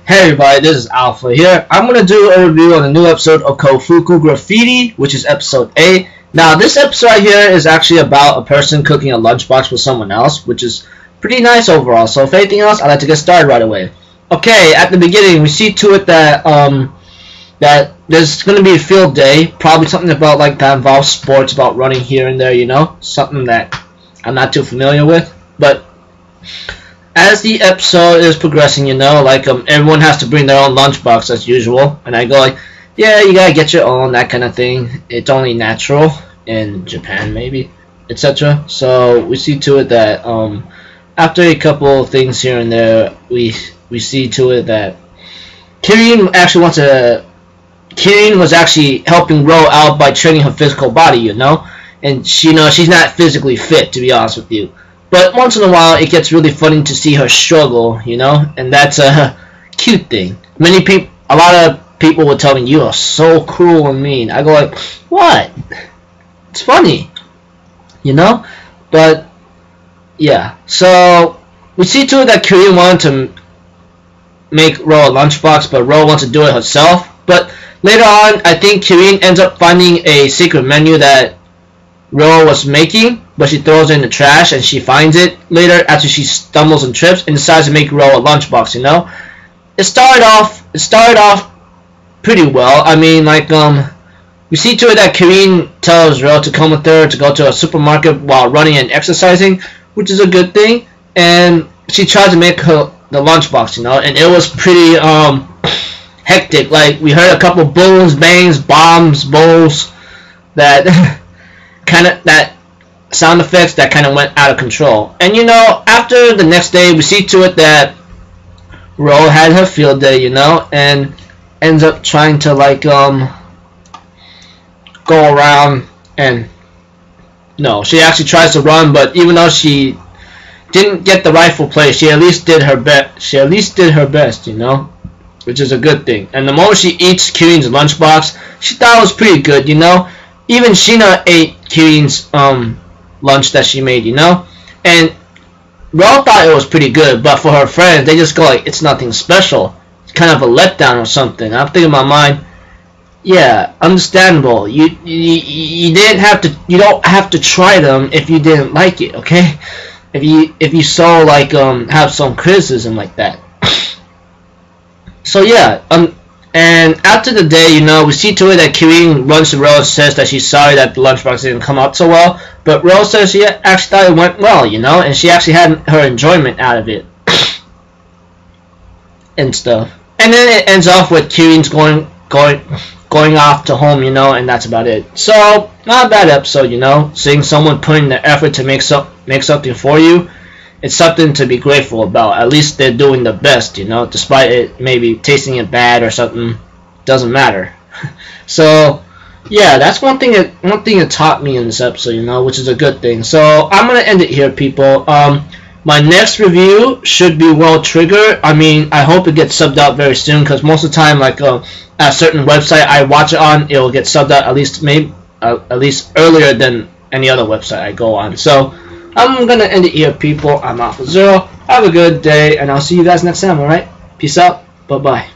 Hey everybody, this is Alpha here. I'm going to do a review on a new episode of Koufuku Graffiti, which is episode 8. Now, this episode right here is actually about a person cooking a lunchbox for someone else, which is pretty nice overall. So if anything else, I'd like to get started right away. Okay, at the beginning, we see to it that that there's going to be a field day, probably something about like that involves sports, about running here and there, you know, something that I'm not too familiar with. But as the episode is progressing, you know, like everyone has to bring their own lunchbox as usual, and I go like, yeah, you gotta get your own, that kind of thing. It's only natural in Japan, maybe, etc. So we see to it that after a couple of things here and there, we see to it that Kirin was actually helping Ro out by training her physical body, you know, and she's not physically fit, to be honest with you. But once in a while, it gets really funny to see her struggle, you know, and that's a cute thing. A lot of people would tell me, you are so cruel and mean. I go like, what? It's funny, you know? But, yeah. So, we see to it that Kirin wanted to make Ro a lunchbox, but Ro wants to do it herself. But later on, I think Kirin ends up finding a secret menu that Ro was making, but she throws it in the trash, and she finds it later after she stumbles and trips and decides to make Ro a lunchbox, you know? It started off pretty well. I mean, like, we see to it that Kirin tells Ro to come with her to go to a supermarket while running and exercising, which is a good thing, and she tries to make her the lunchbox, you know, and it was pretty, hectic. Like, we heard a couple booms, bangs, bombs, bowls, that that sound effects that kind of went out of control. And you know, after the next day, we see to it that Ro had her field day, you know, and ends up trying to like go around, and no, she actually tries to run, but even though she didn't get the rightful place, she at least did her best, you know, which is a good thing. And the moment she eats Kirin's lunchbox, she thought it was pretty good, you know. Even Sheena ate Kirin's lunch that she made, you know, and Ro thought it was pretty good, but for her friends, they just go like, it's nothing special. It's kind of a letdown or something. I'm thinking in my mind, yeah, understandable. You don't have to try them if you didn't like it, okay? If you so like have some criticism like that. So yeah, and after the day, you know, we see to it that Kirin runs to Ro and says that she's sorry that the lunchbox didn't come out so well, but Ro says she actually thought it went well, you know, and she actually had her enjoyment out of it and stuff. And then it ends off with Kirin's going off to home, you know, and that's about it. So not a bad episode, you know, seeing someone putting the effort to make something for you. It's something to be grateful about. At least they're doing the best, you know, despite it maybe tasting it bad or something. Doesn't matter. So yeah, that's one thing it taught me in this episode, you know, which is a good thing. So I'm gonna end it here, people. My next review should be World Trigger. I mean, I hope it gets subbed out very soon, because most of the time, like at a certain website I watch it on, it will get subbed out at least earlier than any other website I go on. So I'm gonna end it here, people. I'm Alpha Zero. Have a good day, and I'll see you guys next time, alright? Peace out. Bye-bye.